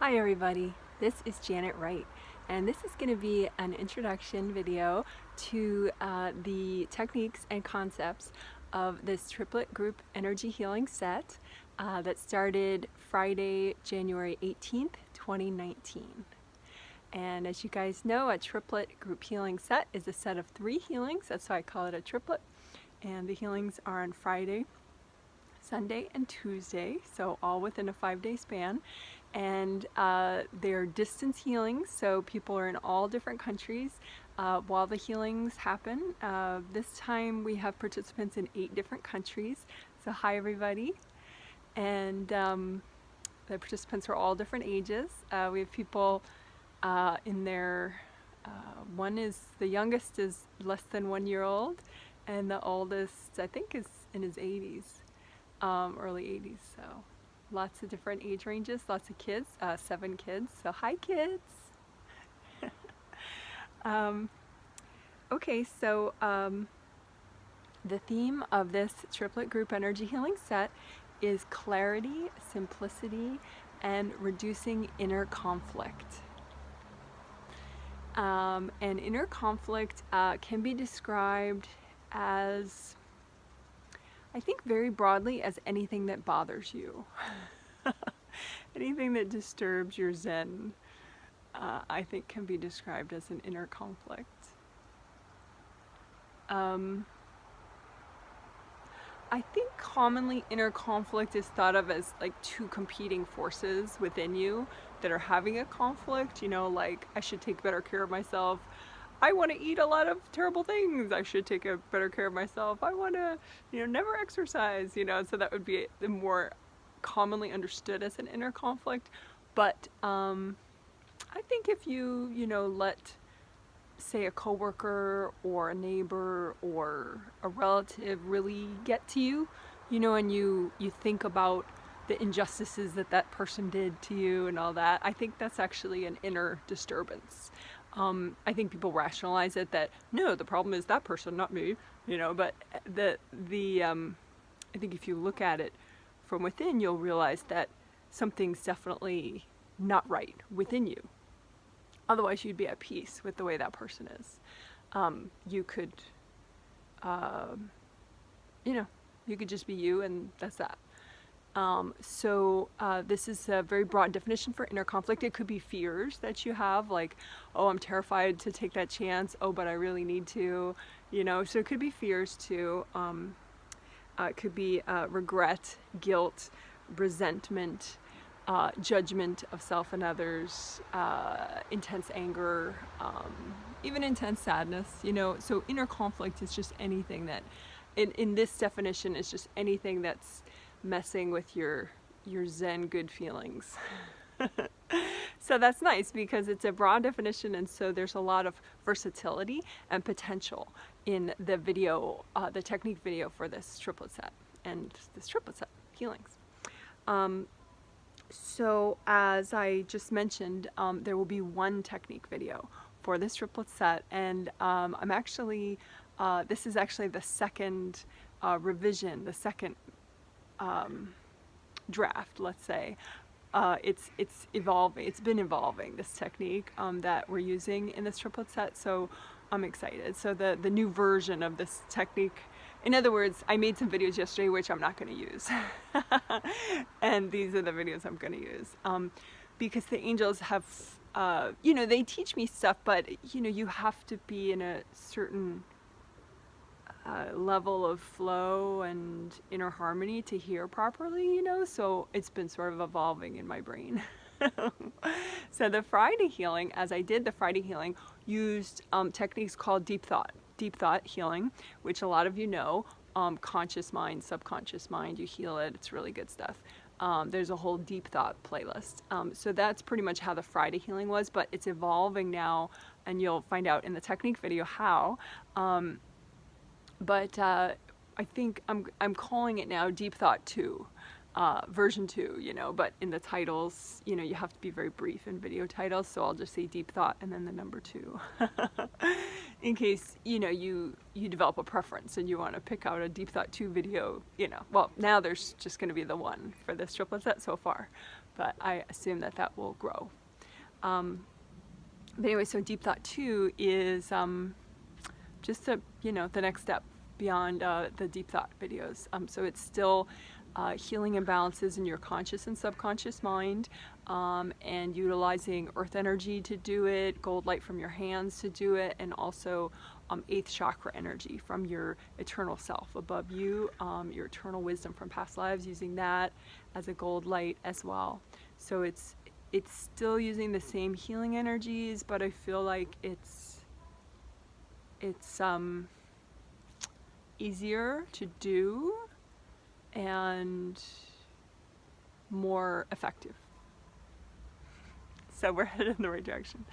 Hi everybody, this is Janet Wright, and this is going to be an introduction video to the techniques and concepts of this triplet group energy healing set that started Friday, January 18th, 2019. And as you guys know, a triplet group healing set is a set of 3 healings. That's why I call it a triplet. And the healings are on Friday, Sunday, and Tuesday, so all within a 5-day span. And they're distance healings, so people are in all different countries while the healings happen. This time we have participants in 8 different countries, so hi everybody. And the participants are all different ages. We have people in their, the youngest is less than 1 year old, and the oldest I think is in his 80s, early 80s, so lots of different age ranges, lots of kids, 7 kids, so hi kids. Okay, so the theme of this triplet group energy healing set is clarity, simplicity, and reducing inner conflict. And inner conflict can be described as, I think very broadly, as anything that bothers you. Anything that disturbs your Zen, I think can be described as an inner conflict. I think commonly inner conflict is thought of as like 2 competing forces within you that are having a conflict, you know, like I should take better care of myself. I want to eat a lot of terrible things. I should take a better care of myself. I want to, never exercise, so that would be the more commonly understood as an inner conflict. But I think if you, let, say, a coworker or a neighbor or a relative really get to you, and you think about the injustices that person did to you and all that, I think that's actually an inner disturbance. I think people rationalize it that, no, the problem is that person, not me, but I think if you look at it from within, you'll realize that something's definitely not right within you. Otherwise, you'd be at peace with the way that person is. You could, you could just be you, and that's that. This is a very broad definition for inner conflict. It could be fears that you have, like, oh, I'm terrified to take that chance, oh, but I really need to, so it could be fears too. It could be regret, guilt, resentment, judgment of self and others, intense anger, even intense sadness, so inner conflict is just anything that, in this definition, is just anything that's messing with your Zen good feelings. So that's nice because it's a broad definition, and so there's a lot of versatility and potential in the video, the technique video for this triplet set and this triplet set healings. So as I just mentioned, there will be 1 technique video for this triplet set, and I'm actually, this is actually the second revision, the second draft, let's say. It's evolving, it's been evolving, this technique that we're using in this triplet set, so I'm excited. So the new version of this technique, in other words, I made some videos yesterday which I'm not going to use. And these are the videos I'm going to use. Because the angels have, they teach me stuff, but you have to be in a certain level of flow and inner harmony to hear properly, so it's been sort of evolving in my brain. So the Friday healing, as I did the Friday healing, used techniques called deep thought healing, which a lot of you know, conscious mind, subconscious mind, you heal it, it's really good stuff. There's a whole deep thought playlist. So that's pretty much how the Friday healing was, but it's evolving now, and you'll find out in the technique video how. But I think I'm calling it now Deep Thought 2. version 2, you know, but in the titles, you know, you have to be very brief in video titles, so I'll just say deep thought and then the number 2. In case, you know, you develop a preference and you want to pick out a deep thought 2 video, you know. Well, now there's just going to be the one for this triplet set so far, but I assume that that will grow. But anyway, so deep thought 2 is just a, you know, the next step beyond the deep thought videos. So it's still healing imbalances in your conscious and subconscious mind, and utilizing earth energy to do it, gold light from your hands to do it, and also 8th chakra energy from your eternal self above you, your eternal wisdom from past lives, using that as a gold light as well. So it's still using the same healing energies, but I feel like it's easier to do and more effective. So we're headed in the right direction.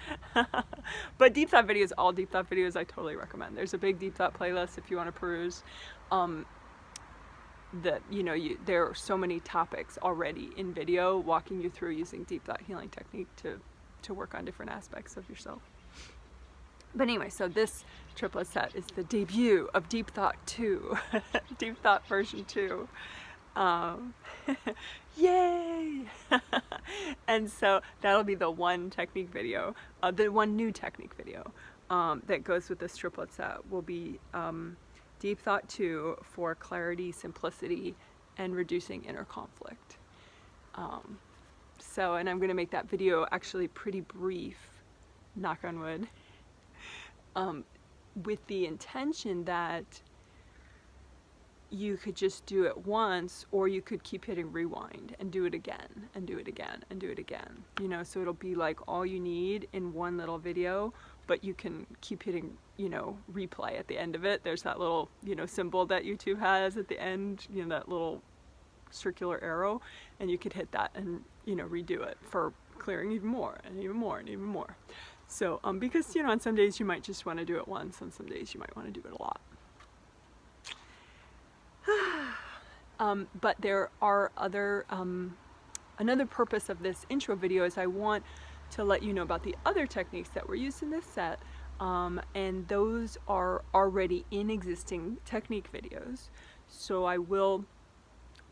But deep thought videos, all deep thought videos, I totally recommend. There's a big deep thought playlist if you want to peruse. That, you know, there are so many topics already in video walking you through using deep thought healing technique to work on different aspects of yourself. But anyway, so this triplet set is the debut of Deep Thought 2, Deep Thought version 2. Yay! And so that'll be the one technique video, the one new technique video that goes with this triplet set will be Deep Thought 2 for clarity, simplicity, and reducing inner conflict. So, and I'm going to make that video actually pretty brief, knock on wood. With the intention that you could just do it once, or you could keep hitting rewind and do it again and do it again and do it again, you know, so it'll be like all you need in one little video, but you can keep hitting, you know, replay at the end of it. There's that little, you know, symbol that YouTube has at the end, you know, that little circular arrow, and you could hit that and, you know, redo it for clearing even more and even more and even more. So, because, you know, on some days you might just want to do it once, on some days you might want to do it a lot. But there are other, another purpose of this intro video is I want to let you know about the other techniques that were used in this set, and those are already in existing technique videos. So I will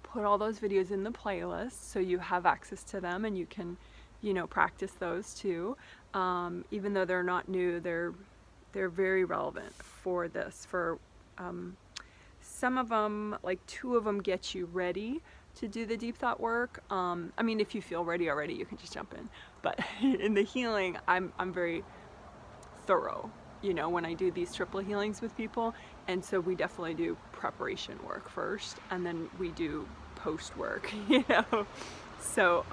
put all those videos in the playlist so you have access to them and you can, you know, practice those too. Even though they're not new, they're very relevant for this. For some of them, like 2 of them get you ready to do the deep thought work. I mean, if you feel ready already, you can just jump in. But in the healing, I'm very thorough, you know, when I do these triplet healings with people. And so we definitely do preparation work first, and then we do post work, you know. So,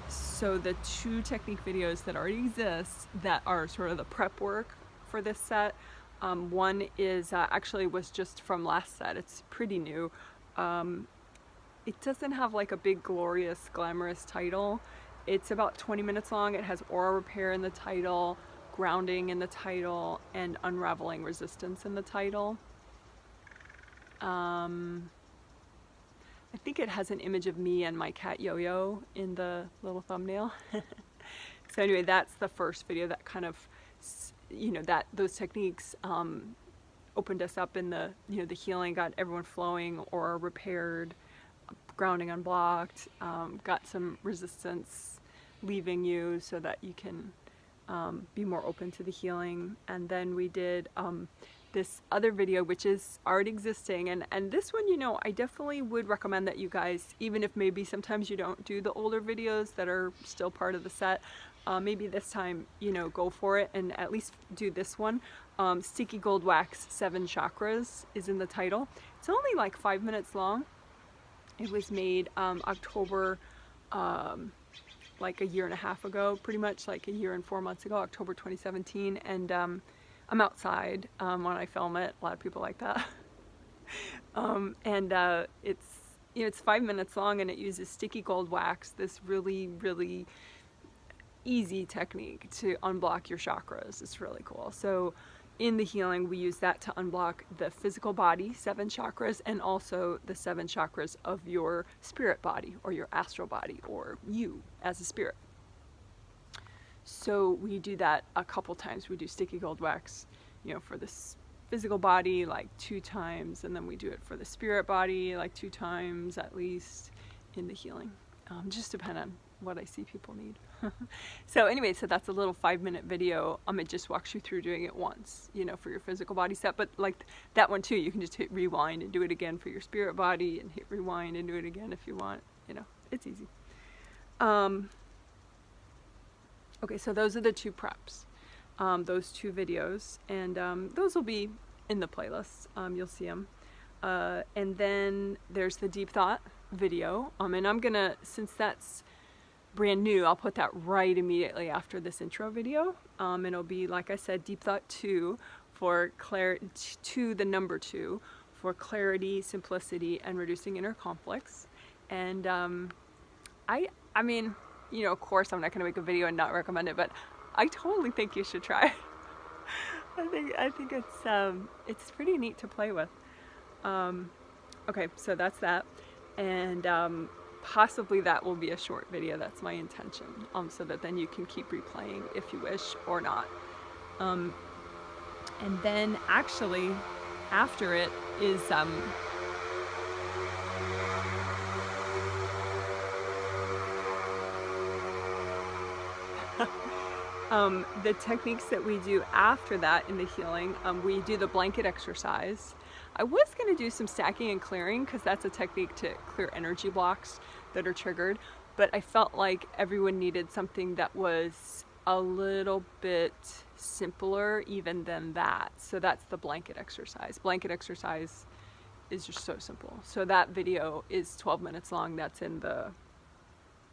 so the 2 technique videos that already exist that are sort of the prep work for this set, one is actually was just from last set. It's pretty new. It doesn't have like a big glorious glamorous title. It's about 20 minutes long. It has aura repair in the title, grounding in the title, and unraveling resistance in the title. I think it has an image of me and my cat Yo-Yo in the little thumbnail. So anyway, that's the first video that kind of, you know, that those techniques opened us up in the, you know, the healing, got everyone flowing, or repaired, grounding unblocked, got some resistance leaving you so that you can be more open to the healing. And then we did this other video, which is already existing, and this one, you know, I definitely would recommend that you guys, even if maybe sometimes you don't do the older videos that are still part of the set, maybe this time, you know, go for it and at least do this one. Sticky Gold Wax 7 Chakras is in the title. It's only like 5 minutes long. It was made October, like a year and a half ago, pretty much like a year and 4 months ago, October 2017, and I'm outside when I film it. A lot of people like that. It's, you know, it's 5 minutes long, and it uses sticky gold wax, this really, really easy technique to unblock your chakras. It's really cool. So in the healing, we use that to unblock the physical body, 7 chakras, and also the 7 chakras of your spirit body or your astral body or you as a spirit. So we do that a couple times. We do sticky gold wax, for this physical body like 2 times, and then we do it for the spirit body like 2 times at least in the healing. Just depend on what I see people need. So anyway, so that's a little 5-minute video. It just walks you through doing it once, for your physical body set. But like that one too, you can just hit rewind and do it again for your spirit body, and hit rewind and do it again if you want. It's easy. Okay, so those are the 2 preps, those 2 videos, and those will be in the playlist. You'll see them. And then there's the Deep Thought video, and I'm gonna, since that's brand new, I'll put that right immediately after this intro video. And it'll be, like I said, Deep Thought 2 for the number 2 for clarity, simplicity, and reducing inner conflicts. And I mean, of course I'm not going to make a video and not recommend it, but I totally think you should try it. I think it's pretty neat to play with. Okay, so that's that, and possibly that will be a short video. That's my intention, so that then you can keep replaying if you wish or not. And then actually after it is the techniques that we do after that in the healing. We do the blanket exercise. I was going to do some stacking and clearing because that's a technique to clear energy blocks that are triggered, but I felt like everyone needed something that was a little bit simpler even than that. So that's the blanket exercise. Blanket exercise is just so simple. So that video is 12 minutes long. That's in the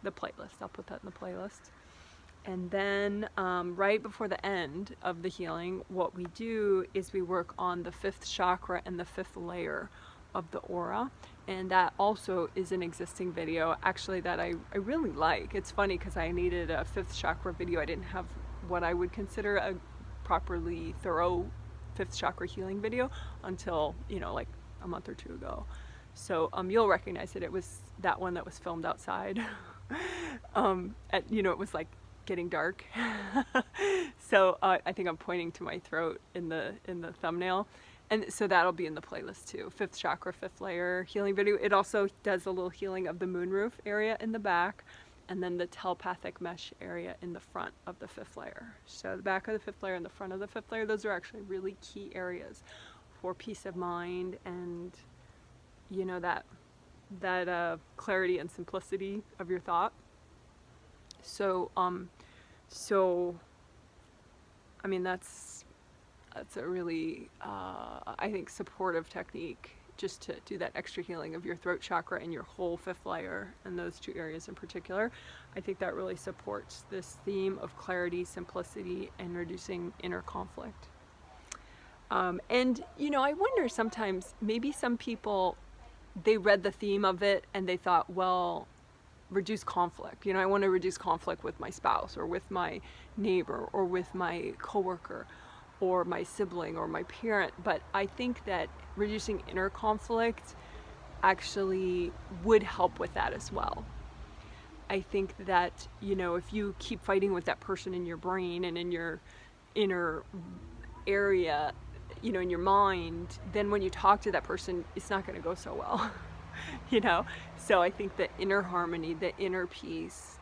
playlist. I'll put that in the playlist. And then right before the end of the healing, what we do is we work on the 5th chakra and the 5th layer of the aura. And that also is an existing video, actually, that I really like. It's funny because I needed a 5th chakra video. I didn't have what I would consider a properly thorough 5th chakra healing video until, like a month or 2 ago. So you'll recognize it. It was that one that was filmed outside. It was like getting dark. So I think I'm pointing to my throat in the thumbnail, and so that'll be in the playlist too. 5th chakra, 5th layer healing video. It also does a little healing of the moonroof area in the back, and then the telepathic mesh area in the front of the 5th layer. So the back of the 5th layer and the front of the 5th layer, those are actually really key areas for peace of mind and that clarity and simplicity of your thought. So I mean, that's a really, I think, supportive technique, just to do that extra healing of your throat chakra and your whole 5th layer, and those 2 areas in particular. I think that really supports this theme of clarity, simplicity, and reducing inner conflict. And, I wonder sometimes, maybe some people, they read the theme of it and they thought, well, reduce conflict. I want to reduce conflict with my spouse or with my neighbor or with my coworker or my sibling or my parent. But I think that reducing inner conflict actually would help with that as well. I think that, if you keep fighting with that person in your brain and in your inner area, in your mind, then when you talk to that person, it's not going to go so well. So I think the inner harmony, the inner peace,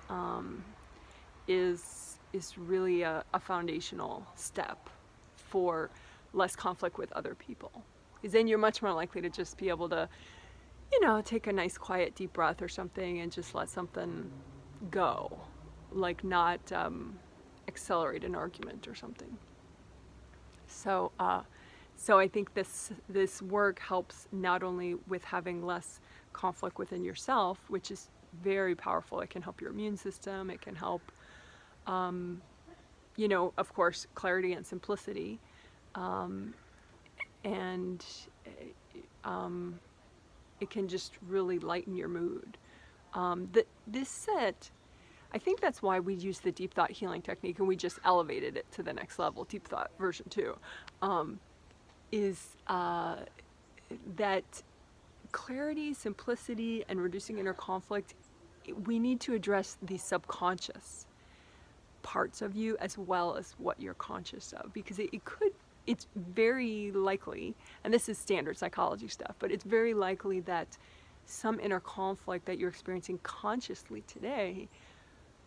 is really a foundational step for less conflict with other people. Because then you're much more likely to just be able to, take a nice quiet deep breath or something and just let something go, like not accelerate an argument or something. So I think this work helps not only with having less conflict within yourself, which is very powerful. It can help your immune system. It can help, of course, clarity and simplicity, and it can just really lighten your mood. This set, I think that's why we use the deep thought healing technique and we just elevated it to the next level, deep thought version 2, is that clarity, simplicity, and reducing inner conflict, we need to address the subconscious parts of you as well as what you're conscious of, because it's very likely, and this is standard psychology stuff, but it's very likely that some inner conflict that you're experiencing consciously today,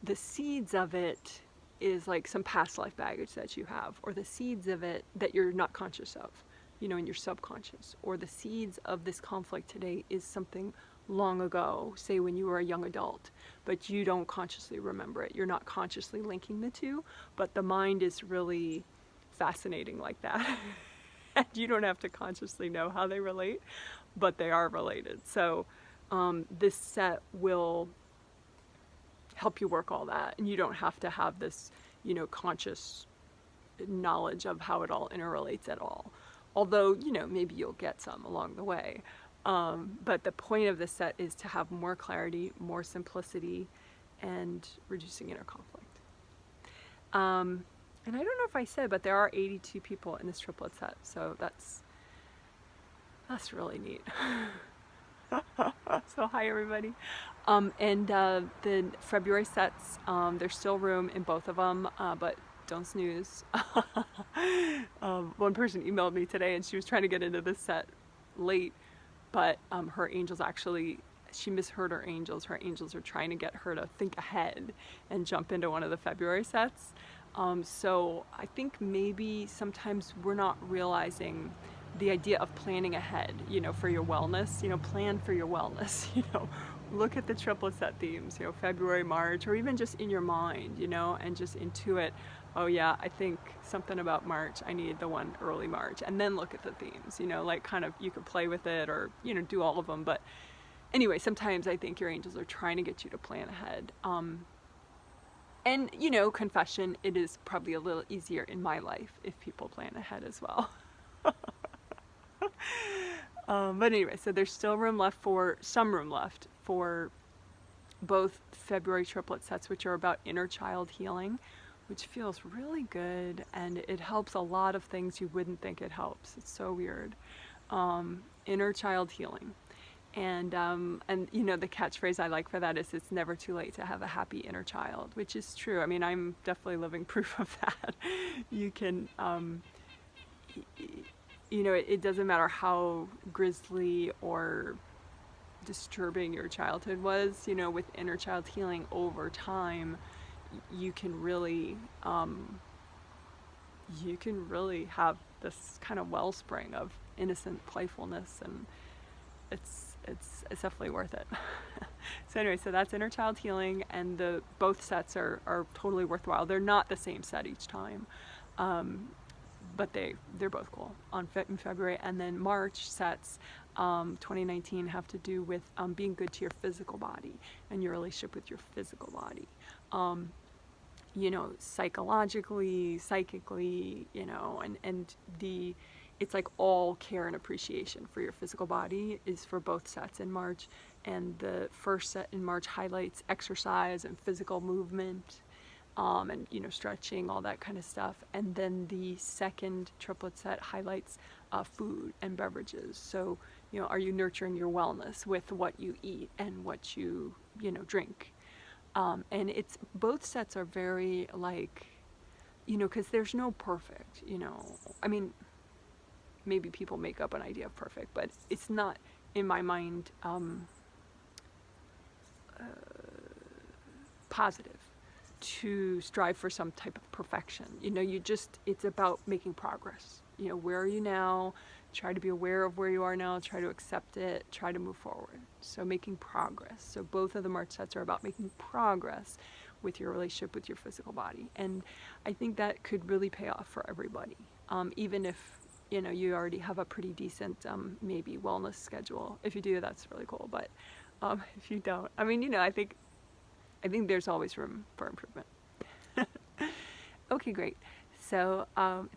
the seeds of it is like some past life baggage that you have, or the seeds of it that you're not conscious of, you know, in your subconscious, or the seeds of this conflict today is something long ago, say when you were a young adult, but you don't consciously remember it. You're not consciously linking the two, but the mind is really fascinating like that. And you don't have to consciously know how they relate, but they are related. So this set will help you work all that, and you don't have to have this, you know, conscious knowledge of how it all interrelates at all. Although, you know, maybe you'll get some along the way. But the point of this set is to have more clarity, more simplicity, and reducing inner conflict. And I don't know if I said, but there are 82 people in this triplet set, so that's really neat. So hi everybody. And the February sets, there's still room in both of them, but don't snooze. One person emailed me today and she was trying to get into this set late, but her angels actually, she misheard her angels. Her angels are trying to get her to think ahead and jump into one of the February sets. So I think maybe sometimes we're not realizing the idea of planning ahead, you know, for your wellness, you know, plan for your wellness, you know, look at the triplet set themes, you know, February, March, or even just in your mind, you know, and just intuit, oh yeah, I think something about March, I need the one early March, and then look at the themes, you know, like kind of, you could play with it or, you know, do all of them. But anyway, sometimes I think your angels are trying to get you to plan ahead. And, you know, confession, it is probably a little easier in my life if people plan ahead as well. But anyway, so there's still some room left for both February triplet sets, which are about inner child healing, which feels really good, and it helps a lot of things you wouldn't think it helps. It's so weird. Inner child healing. And you know, the catchphrase I like for that is, it's never too late to have a happy inner child, which is true. I mean, I'm definitely living proof of that. You can, you know, it doesn't matter how grisly or disturbing your childhood was, you know, with inner child healing over time, you can really have this kind of wellspring of innocent playfulness, and it's definitely worth it. So anyway, so that's inner child healing, and both sets are totally worthwhile. They're not the same set each time, but they're both cool in February. And then March sets 2019 have to do with being good to your physical body and your relationship with your physical body. You know, psychologically, psychically, you know, and it's like all care and appreciation for your physical body is for both sets in March. And the first set in March highlights exercise and physical movement, and, you know, stretching, all that kind of stuff. And then the second triplet set highlights food and beverages. So, you know, are you nurturing your wellness with what you eat and what you know, drink? And both sets are very like, you know, because there's no perfect, you know, I mean, maybe people make up an idea of perfect, but it's not, in my mind, positive to strive for some type of perfection. You know, it's about making progress. You know, where are you now? Try to be aware of where you are now, try to accept it, try to move forward. So making progress. So both of the March sets are about making progress with your relationship with your physical body. And I think that could really pay off for everybody. Even if, you know, you already have a pretty decent, maybe wellness schedule. If you do, that's really cool. But if you don't, I mean, you know, I think there's always room for improvement. Okay, great. So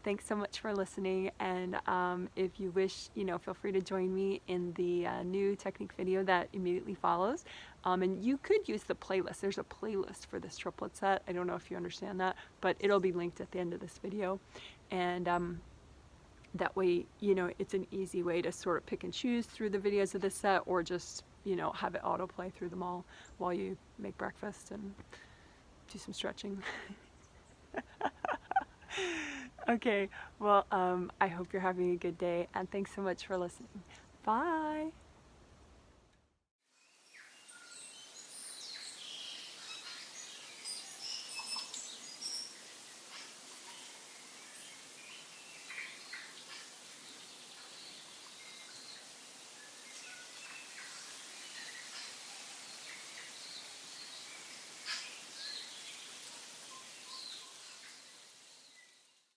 thanks so much for listening, and if you wish, feel free to join me in the new technique video that immediately follows. And you could use the playlist. There's a playlist for this triplet set. I don't know if you understand that, but it'll be linked at the end of this video. And that way, it's an easy way to sort of pick and choose through the videos of this set, or just, have it autoplay through them all while you make breakfast and do some stretching. Okay, well, I hope you're having a good day, and thanks so much for listening. Bye!